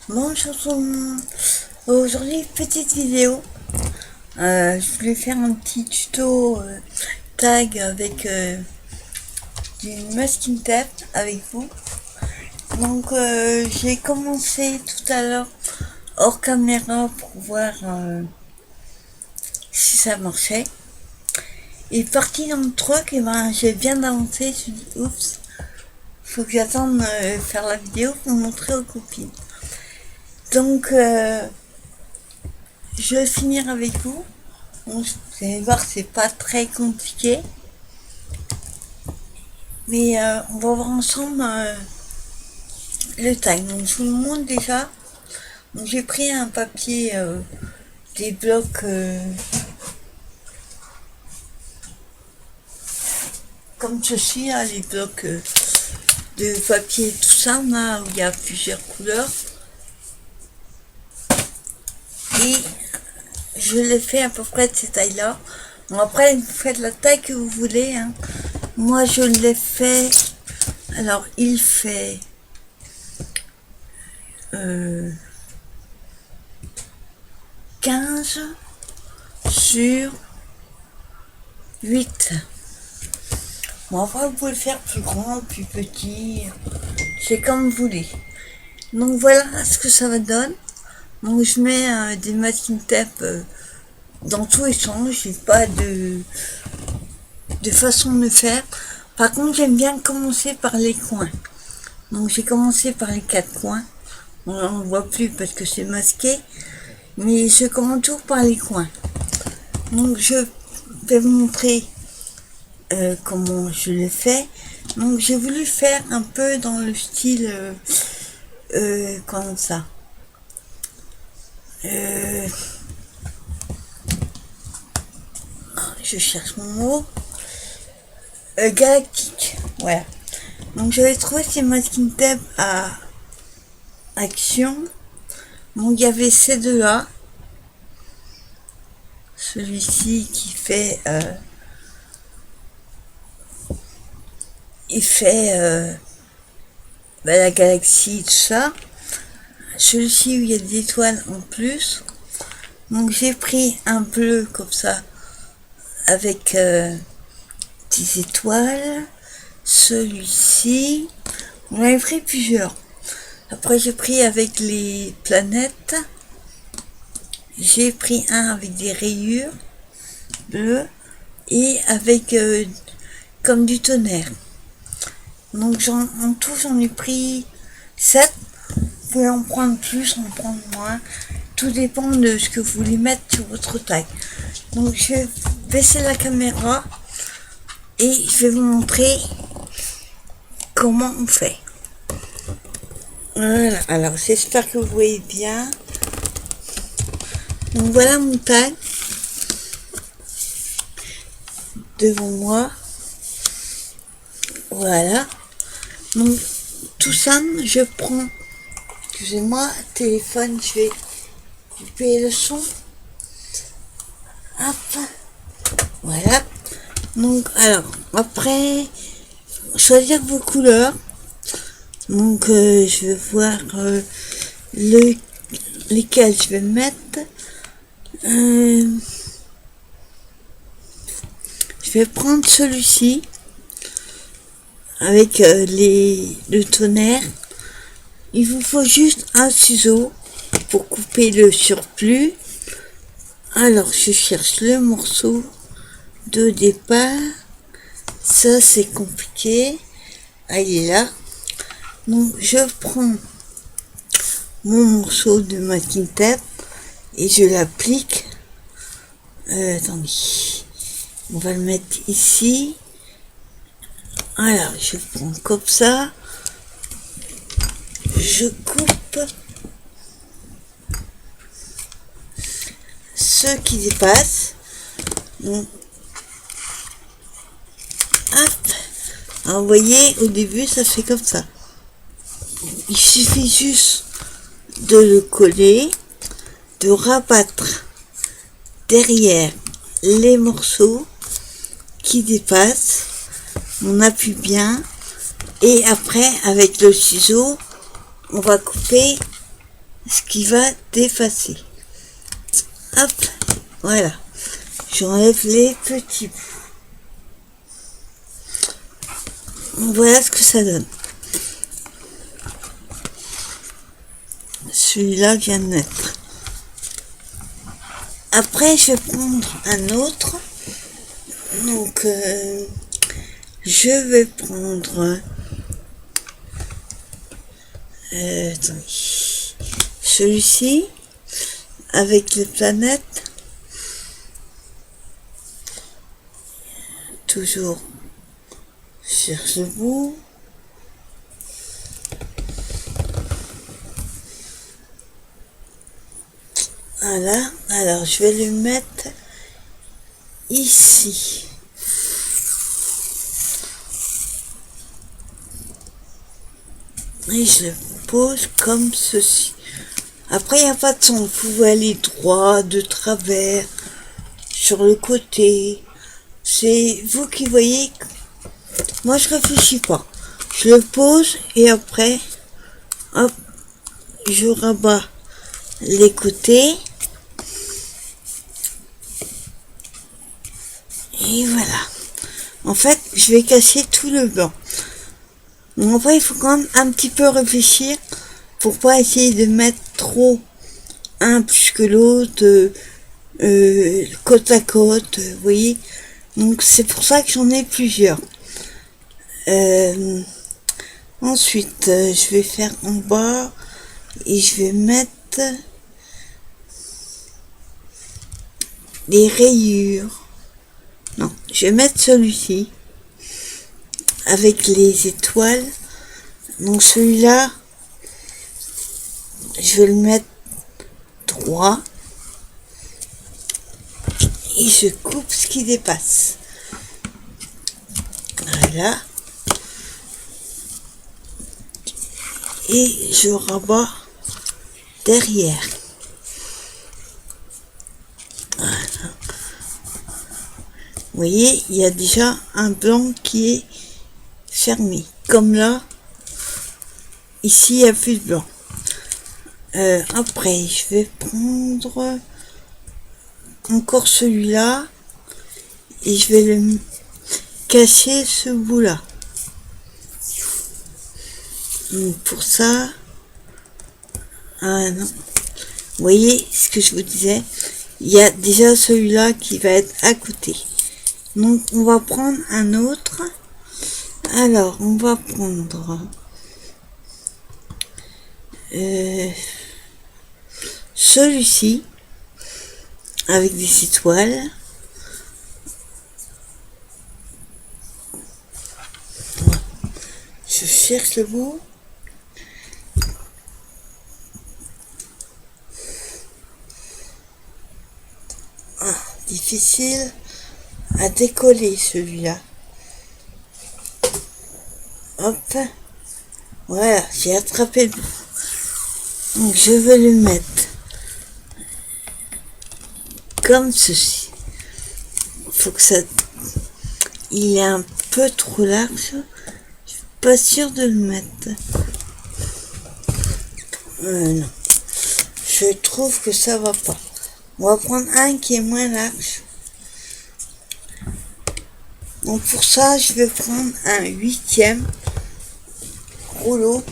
Bonjour tout le monde. Aujourd'hui, petite vidéo. Je voulais faire un petit tuto tag avec du masking tape avec vous. Donc j'ai commencé tout à l'heure hors caméra pour voir si ça marchait. Et parti dans le truc, et ben j'ai bien avancé. Je me suis dit oups, faut que j'attende faire la vidéo pour montrer aux copines. Donc je vais finir avec vous. Bon, vous allez voir, c'est pas très compliqué. Mais on va voir ensemble le tag. Donc je vous le montre déjà. Donc j'ai pris un papier, des blocs comme ceci, là, les blocs de papier, tout ça, là, où il y a plusieurs couleurs. Et je l'ai fait à peu près de cette taille-là. Bon, après, vous faites la taille que vous voulez. Hein. Moi, je l'ai fait. Alors, il fait 15 sur 8. Bon, après, vous pouvez le faire plus grand, plus petit. C'est comme vous voulez. Donc, voilà ce que ça va donner. Donc, je mets des masking tape dans tous les sens. J'ai pas de façon de faire. Par contre, j'aime bien commencer par les coins. Donc, j'ai commencé par les 4 coins. On ne voit plus parce que c'est masqué. Mais je commence toujours par les coins. Donc, je vais vous montrer comment je l'ai fait. Donc, j'ai voulu faire un peu dans le style... comme ça. Je cherche mon mot. Galactique. Voilà. Donc j'avais trouvé ces masking tape à Action. Donc il y avait ces deux-là. Celui-ci qui fait... il fait la galaxie, tout ça. Celui-ci où il y a des étoiles en plus. Donc j'ai pris un bleu comme ça avec des étoiles. Celui-ci, on avait pris plusieurs. Après j'ai pris avec les planètes. J'ai pris un avec des rayures bleues et avec comme du tonnerre. Donc en tout j'en ai pris 7. Vous pouvez en prendre plus, en prendre moins. Tout dépend de ce que vous voulez mettre sur votre tag. Donc je vais baisser la caméra et je vais vous montrer comment on fait. Voilà, alors j'espère que vous voyez bien. Donc voilà mon tag devant moi. Voilà. Donc tout ça, je prends, excusez-moi, téléphone, je vais couper le son. Hop. Voilà. Donc alors, après, choisir vos couleurs. Donc je vais voir lesquels je vais mettre. Je vais prendre celui-ci avec le tonnerre. Il vous faut juste un ciseau pour couper le surplus. Alors je cherche le morceau de départ. Ça c'est compliqué. Ah, il est là. Donc je prends mon morceau de masking tape et je l'applique. Attendez. On va le mettre ici. Alors, je prends comme ça. Je coupe ceux qui dépassent. Donc, hop. Alors, vous voyez, au début, ça fait comme ça. Il suffit juste de le coller, de rabattre derrière les morceaux qui dépassent. On appuie bien et après avec le ciseau on va couper ce qui va d'effacer. Hop, voilà. J'enlève les petits bouts. Voilà ce que ça donne. Celui-là vient de naître. Après, je vais prendre un autre. Donc, je vais prendre celui-ci avec les planètes. Toujours sur ce bout. Voilà, alors je vais le mettre ici. Et je le pose comme ceci. Après, il n'y a pas de son. Vous pouvez aller droit, de travers, sur le côté. C'est vous qui voyez. Moi, je réfléchis pas. Je le pose et après, hop, je rabats les côtés. Et voilà. En fait, je vais casser tout le blanc. Donc après, il faut quand même un petit peu réfléchir pour pas essayer de mettre trop un plus que l'autre, côte à côte, vous voyez. Donc c'est pour ça que j'en ai plusieurs. Ensuite, je vais faire en bas et je vais mettre des rayures. Non, je vais mettre celui-ci avec les étoiles. Donc celui-là, je vais le mettre droit et je coupe ce qui dépasse. Voilà. Et je rabats derrière. Voilà. Vous voyez, il y a déjà un blanc qui est fermé. Comme là, ici, il n'y a plus de blanc. Après, je vais prendre encore celui-là et je vais le cacher ce bout-là. Pour ça, ah non. Vous voyez ce que je vous disais, il y a déjà celui-là qui va être à côté. Donc on va prendre un autre. Alors on va prendre celui-ci avec des étoiles. Je cherche le bout. Ah, difficile à décoller celui-là. Hop, voilà, j'ai attrapé le bout. Donc je vais le mettre comme ceci. Faut que ça, il est un peu trop large. Je suis pas sûre de le mettre. Non, je trouve que ça va pas. On va prendre un qui est moins large. Donc pour ça, je vais prendre un 8e rouleau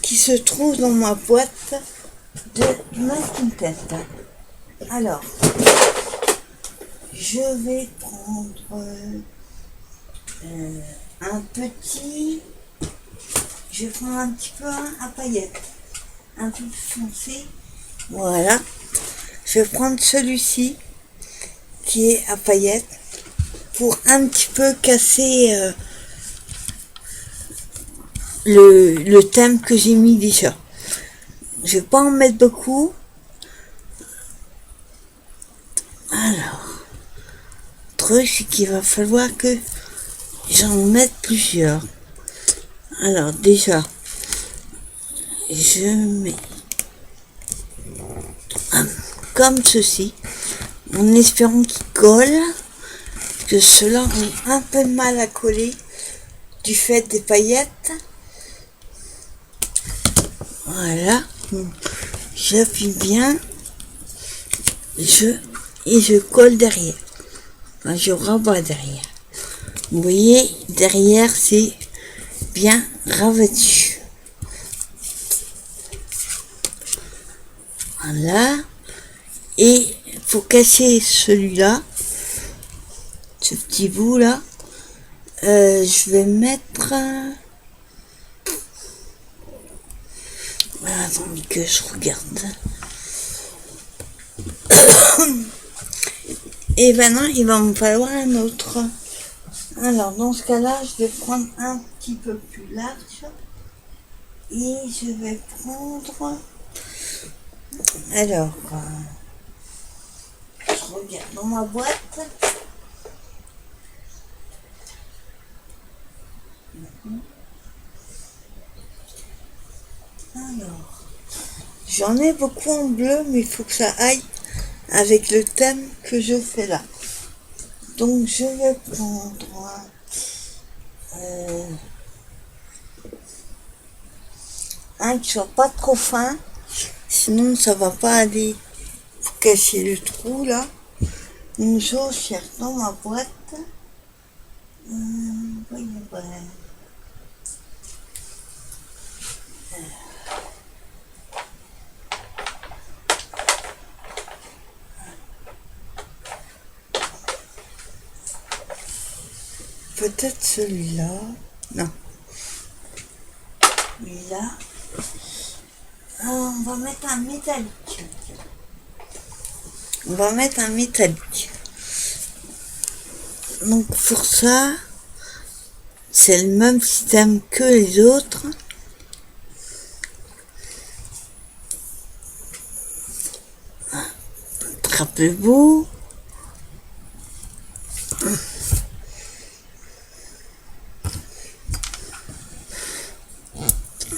qui se trouve dans ma boîte de masking tape. Alors, je vais prendre un petit, je vais prendre un petit peu à paillettes, un peu plus foncé. Voilà, je vais prendre celui-ci qui est à paillettes pour un petit peu casser le thème que j'ai mis déjà. Je vais pas en mettre beaucoup. Alors, le truc c'est qu'il va falloir que j'en mette plusieurs. Alors déjà, je mets comme ceci, en espérant qu'il colle, que ceux-là ont un peu de mal à coller du fait des paillettes. Voilà. j'appuie bien, et je colle derrière. Enfin, je rabats derrière. Vous voyez, derrière, c'est bien rabattu. Voilà. Et pour casser celui-là, ce petit bout là, je vais mettre... Attendez que je regarde. Et maintenant, il va me falloir un autre. Alors, dans ce cas-là, je vais prendre un petit peu plus large. Et je vais prendre... Alors, je regarde dans ma boîte. Alors, j'en ai beaucoup en bleu, mais il faut que ça aille avec le thème que je fais là. Donc, je vais prendre un qui soit pas trop fin, sinon ça va pas aller pour casser le trou là. Donc, je recherche dans ma boîte. Voyons voir. Peut-être celui-là. Non. Celui-là. On va mettre un métallique. On va mettre un métallique. Donc pour ça, c'est le même système que les autres. Attrape le bout.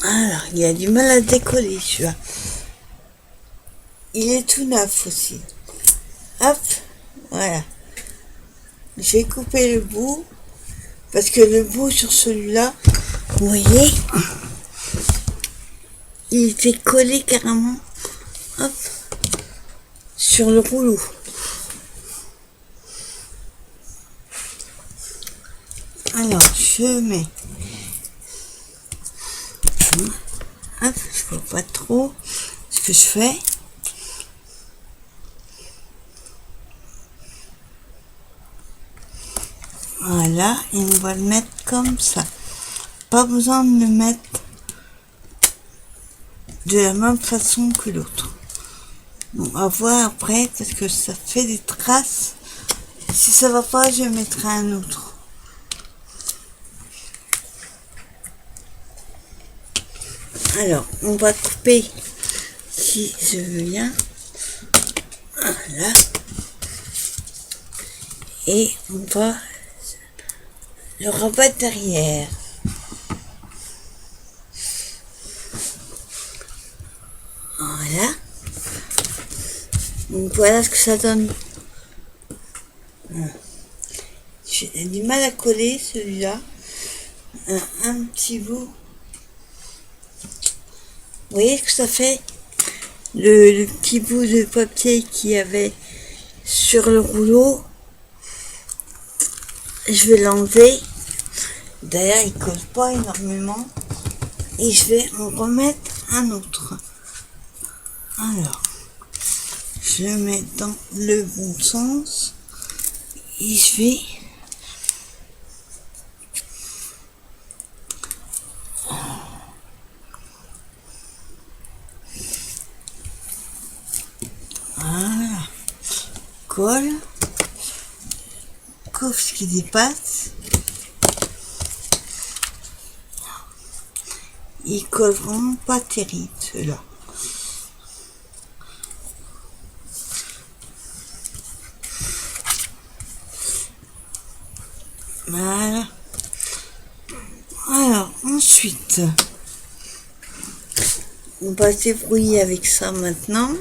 Alors, il a du mal à décoller, celui-là. Il est tout neuf aussi. Hop, voilà. Je vais couper le bout, parce que le bout sur celui-là, vous voyez, il était collé carrément, hop, sur le rouleau. Alors, je mets... Hop, je vois pas trop ce que je fais. Voilà, et on va le mettre comme ça. Pas besoin de le mettre de la même façon que l'autre. On va voir après, parce que ça fait des traces. Si ça va pas, je mettrai un autre. Alors, on va couper, si je veux bien. Voilà. Et on va le rabattre derrière. Voilà. Donc voilà ce que ça donne. J'ai du mal à coller celui-là. Un petit bout. Vous voyez ce que ça fait? Le petit bout de papier qu'il y avait sur le rouleau. Je vais l'enlever. D'ailleurs, il colle pas énormément. Et je vais en remettre un autre. Alors, je le mets dans le bon sens. Et je vais... Voilà. Colle. Couvre ce qui dépasse. Il colle vraiment pas terrible, ceux-là. Voilà. Alors, ensuite, on va se débrouiller avec ça maintenant.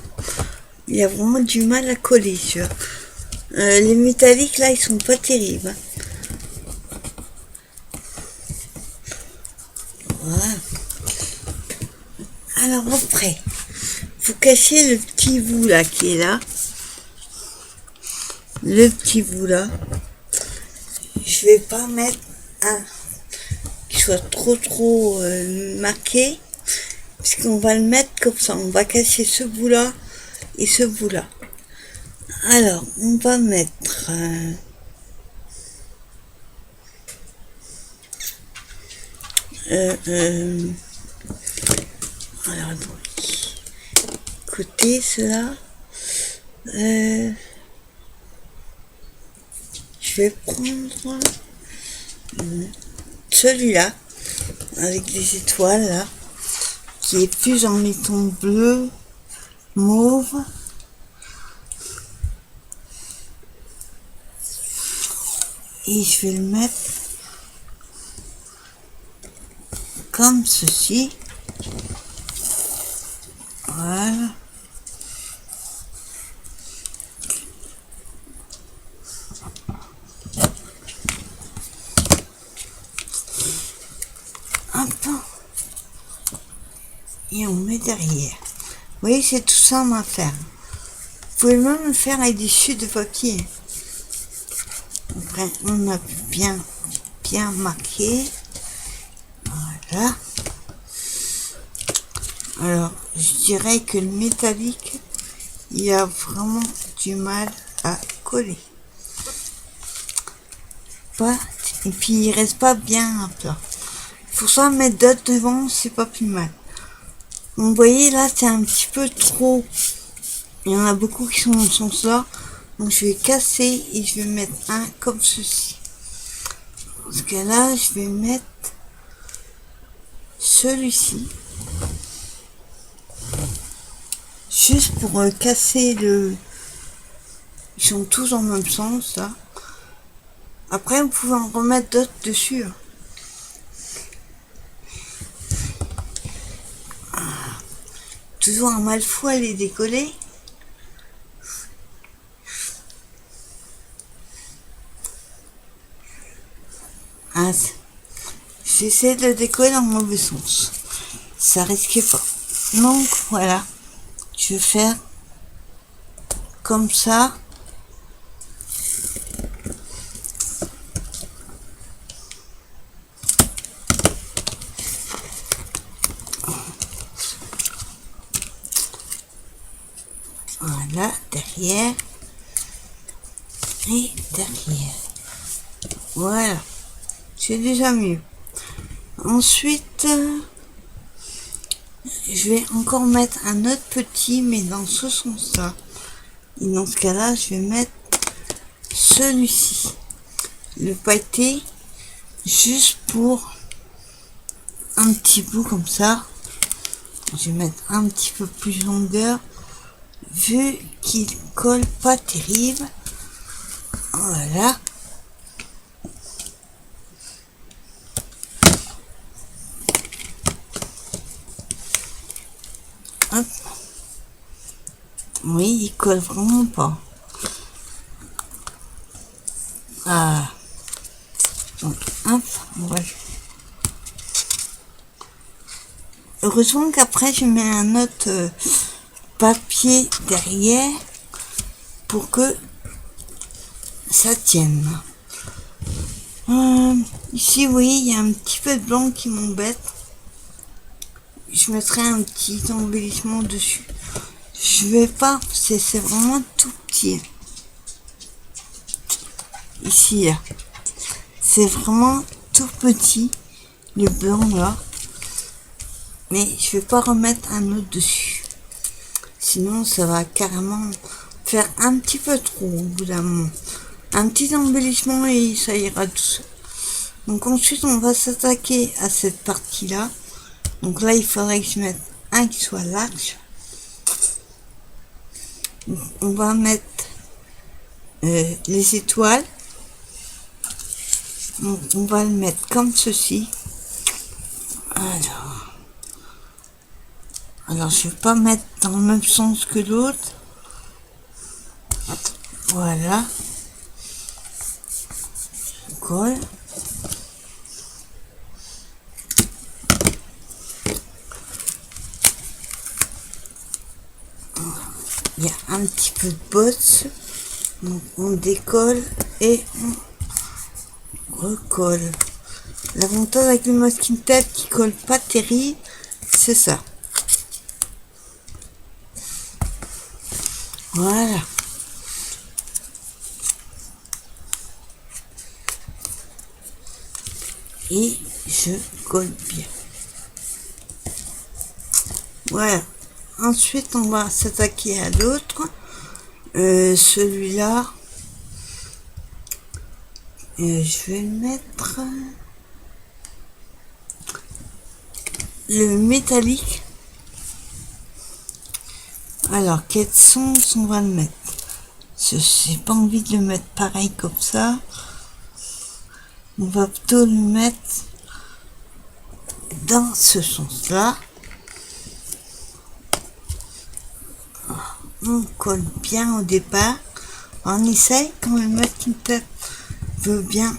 Il y a vraiment du mal à coller, tu vois. Les métalliques, là, ils sont pas terribles. Voilà. Alors après, Faut cacher le petit bout là qui est là. Le petit bout là. Je vais pas mettre un qui soit trop marqué. Puisqu'on va le mettre comme ça. On va cacher ce bout là et ce bout là. Alors, on va mettre... alors, côté cela, je vais prendre celui-là avec des étoiles là, qui est plus en béton bleu, mauve. Et je vais le mettre comme ceci. Voilà. Hop. Et on met derrière. Vous voyez, c'est tout simple à faire. Vous pouvez même le faire avec des chutes de papier. Après, on a bien marqué. Voilà. Alors, je dirais que le métallique, il a vraiment du mal à coller. Et puis, il reste pas bien à plat. Pour ça, mettre d'autres devant, c'est pas plus mal. Vous voyez, là, c'est un petit peu trop. Il y en a beaucoup qui sont dans ce sens-là. Donc, je vais casser et je vais mettre un comme ceci. Parce que là, je vais mettre celui-ci. Juste pour casser le... Ils sont tous dans le même sens, là. Après, vous pouvez en remettre d'autres dessus. Toujours un mal fou à les décoller. Ah, j'essaie de le décoller dans le mauvais sens. Ça risquait pas. Donc, voilà. Je vais faire comme ça. Voilà, derrière. Et derrière. Voilà. C'est déjà mieux. Ensuite, je vais encore mettre un autre petit, mais dans ce sens-là. Et dans ce cas-là, je vais mettre celui-ci. Le pailleté, juste pour un petit bout comme ça. Je vais mettre un petit peu plus longueur, vu qu'il colle pas terrible. Voilà. Hop. Oui, il colle vraiment pas. Ah. Donc, hop, voilà. Heureusement qu'après, je mets un autre papier derrière pour que ça tienne. Ici, oui, il y a un petit peu de blanc qui m'embête. Je mettrai un petit embellissement dessus. Je vais pas, c'est vraiment tout petit. Ici, là. C'est vraiment tout petit, le blanc là. Mais je vais pas remettre un autre dessus. Sinon, ça va carrément faire un petit peu trop au bout d'un moment. Un petit embellissement et ça ira tout seul. Donc ensuite, on va s'attaquer à cette partie-là. Donc là, il faudrait que je mette un qui soit large. Donc, on va mettre les étoiles. Donc, on va le mettre comme ceci. Alors je vais pas mettre dans le même sens que l'autre. Voilà. Je colle. il y a un petit peu de bosse. Donc on décolle et on recolle. L'avantage avec le masking tape qui colle pas terrible, c'est ça. Voilà. Et je colle bien. Voilà. Ensuite, on va s'attaquer à l'autre. Celui-là, je vais mettre le métallique. Alors, quel sens on va le mettre? J'ai pas envie de le mettre pareil comme ça. On va plutôt le mettre dans ce sens-là. On colle bien au départ. On essaye quand le masking tape veut bien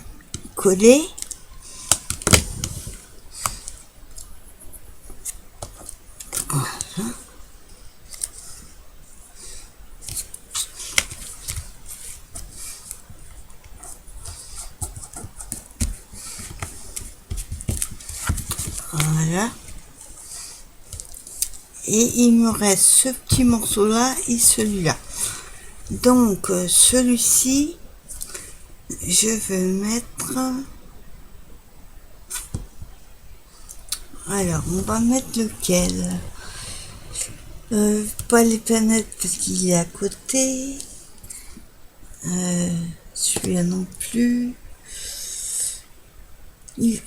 coller. Voilà. Voilà. Et il me reste ce petit morceau là et celui-là. Donc celui-ci, je vais mettre... Alors, on va mettre lequel? Pas les planètes parce qu'il est à côté. Celui-là non plus.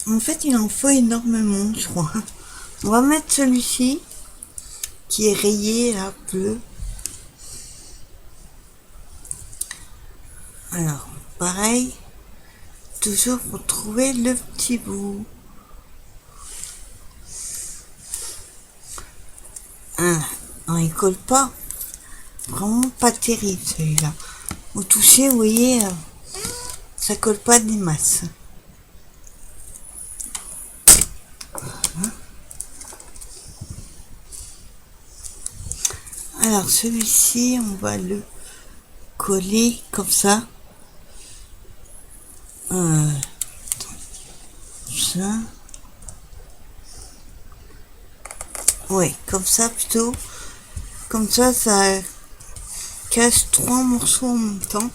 En fait, il en faut énormément, je crois. On va mettre celui-ci qui est rayé là, bleu. Alors, pareil, toujours pour trouver le petit bout. Ah, non, il colle pas. Vraiment pas terrible celui-là. Au toucher, vous voyez, ça colle pas des masses. Alors celui-ci, on va le coller comme ça. Ça. Ouais, comme ça plutôt. Comme ça cache 3 morceaux en même temps.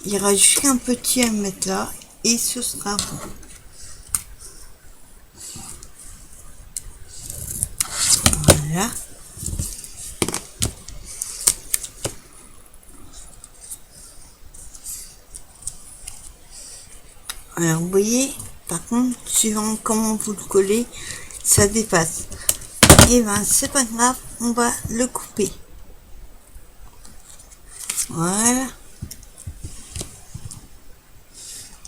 Il y aura juste un petit à mettre là et ce sera bon. Voilà. Alors vous voyez, par contre, suivant comment vous le collez, ça dépasse. Et ben c'est pas grave, on va le couper. Voilà.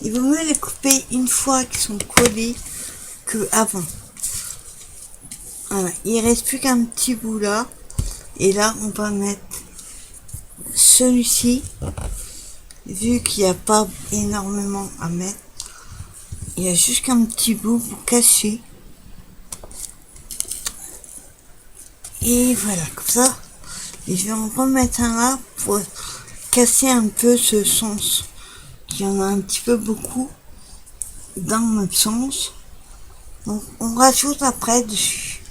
Il vaut mieux les couper une fois qu'ils sont collés que avant. Voilà. Il reste plus qu'un petit bout là. Et là, on va mettre celui-ci. Vu qu'il n'y a pas énormément à mettre, il y a juste qu'un petit bout pour cacher. Et voilà, comme ça. Et je vais en remettre un là pour casser un peu ce sens. Il y en a un petit peu beaucoup dans le même sens. Donc on rajoute après dessus.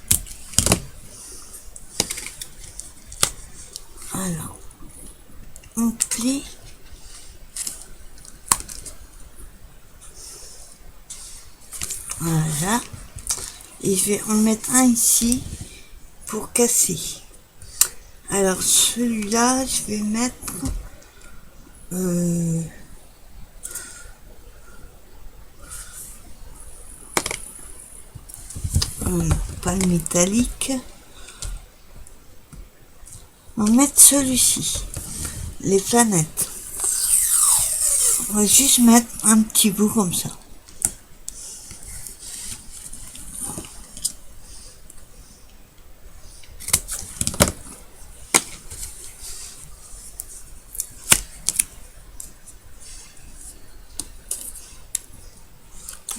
Alors, on plie. Voilà. Et je vais en mettre un ici pour casser. Alors celui-là, je vais mettre pas le métallique. On va mettre celui-ci, les planètes. On va juste mettre un petit bout comme ça.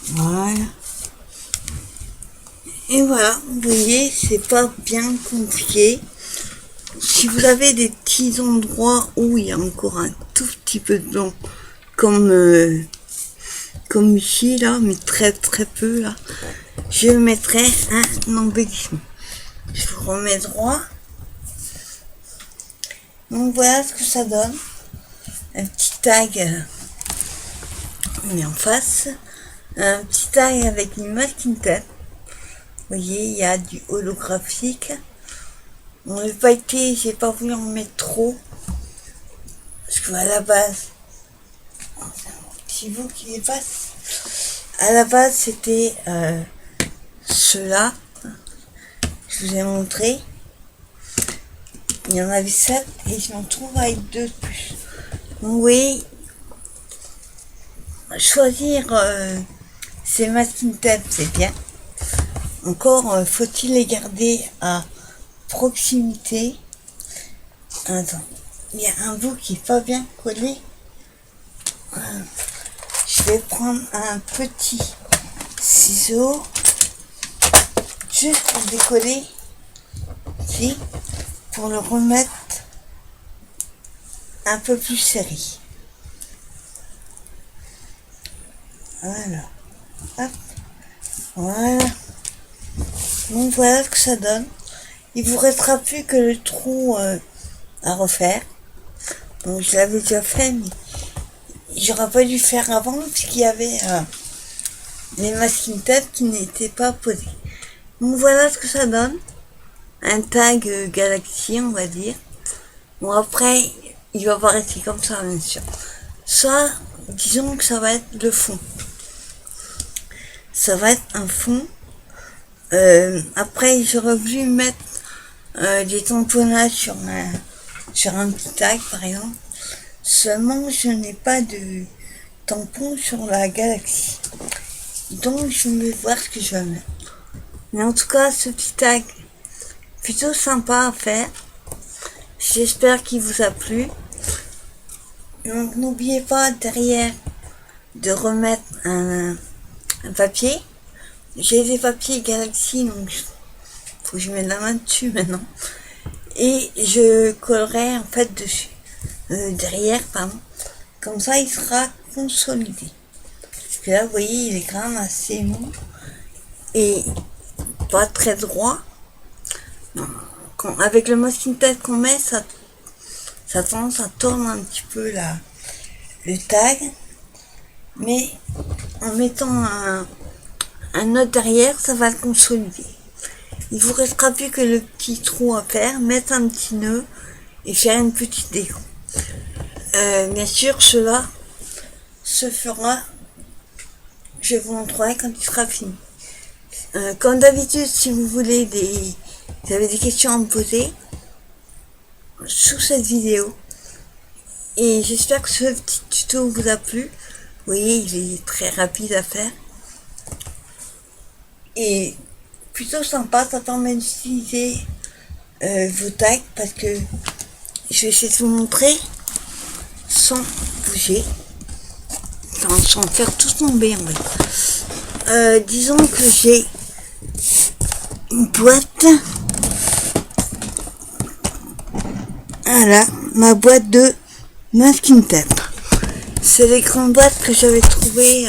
Voilà. Et voilà, vous voyez, c'est pas bien compliqué. si vous avez des petits endroits où il y a encore un tout petit peu de blanc, comme ici là, mais très très peu là, je mettrai un embellissement. Je vous remets droit. Donc voilà ce que ça donne. Un petit tag, on met en face. Un petit tag avec une masking tape. Vous voyez, il y a du holographique. On n'a pas été, j'ai pas voulu en mettre trop. Parce que à la base, c'est un petit bout qui dépasse. À la base, c'était ceux-là. Je vous ai montré. Il y en avait 7 et je m'en trouve avec 2 de plus. Donc oui, choisir ces masking tape, c'est bien. Encore faut-il les garder à proximité. Attends, il y a un bout qui est pas bien collé. Je vais prendre un petit ciseau juste pour décoller ici, pour le remettre un peu plus serré. Voilà. Hop. Voilà. Donc voilà ce que ça donne. Il vous restera plus que le trou à refaire. Donc je l'avais déjà fait, mais j'aurais pas dû faire avant puisqu'il y avait les masking tape qui n'étaient pas posés. Donc voilà ce que ça donne. Un tag Galaxy, on va dire. Bon après, il va pas rester comme ça, bien sûr. Ça, disons que ça va être le fond. Ça va être un fond. Après, j'aurais voulu mettre des tamponnages sur un petit tag, par exemple. Seulement, je n'ai pas de tampon sur la Galaxy. Donc, je vais voir ce que je vais mettre. Mais en tout cas, ce petit tag, plutôt sympa à faire. J'espère qu'il vous a plu. Donc, n'oubliez pas derrière de remettre un papier. J'ai des papiers Galaxy, donc faut que je mette la main dessus maintenant. Et je collerai en fait dessus. Derrière, pardon. Comme ça, il sera consolidé. Parce que là, vous voyez, il est quand même assez mou. Et pas très droit. Non. Avec le masking tape qu'on met, ça tendance à tourner un petit peu le tag. Mais en mettant un autre derrière, ça va le consolider. Il vous restera plus que le petit trou à faire, mettre un petit nœud et faire une petite déco. Bien sûr, cela se fera, je vous montrerai quand il sera fini. Comme d'habitude, si vous voulez vous avez des questions à me poser sous cette vidéo. Et j'espère que ce petit tuto vous a plu. Vous voyez, il est très rapide à faire. Et plutôt sympa, ça permet d'utiliser vos tags parce que je vais essayer de vous montrer sans bouger, sans faire tout tomber en fait. Disons que j'ai une boîte. Voilà, ma boîte de masking tape. C'est les grandes boîtes que j'avais trouvées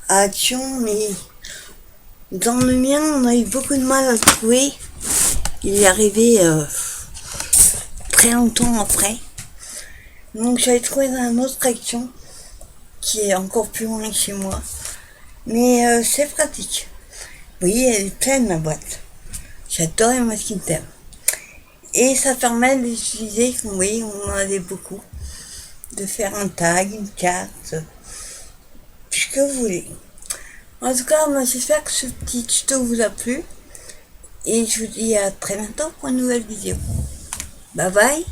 à Lyon, mais dans le mien, on a eu beaucoup de mal à le trouver. Il est arrivé très longtemps après. Donc j'avais trouvé dans une autre section qui est encore plus loin que chez moi. Mais c'est pratique. Vous voyez, elle est pleine ma boîte. J'adore les masking tape. Et ça permet d'utiliser, vous voyez, on en avait beaucoup. De faire un tag, une carte, ce que vous voulez. En tout cas, moi j'espère que ce petit tuto vous a plu. Et je vous dis à très bientôt pour une nouvelle vidéo. Bye bye.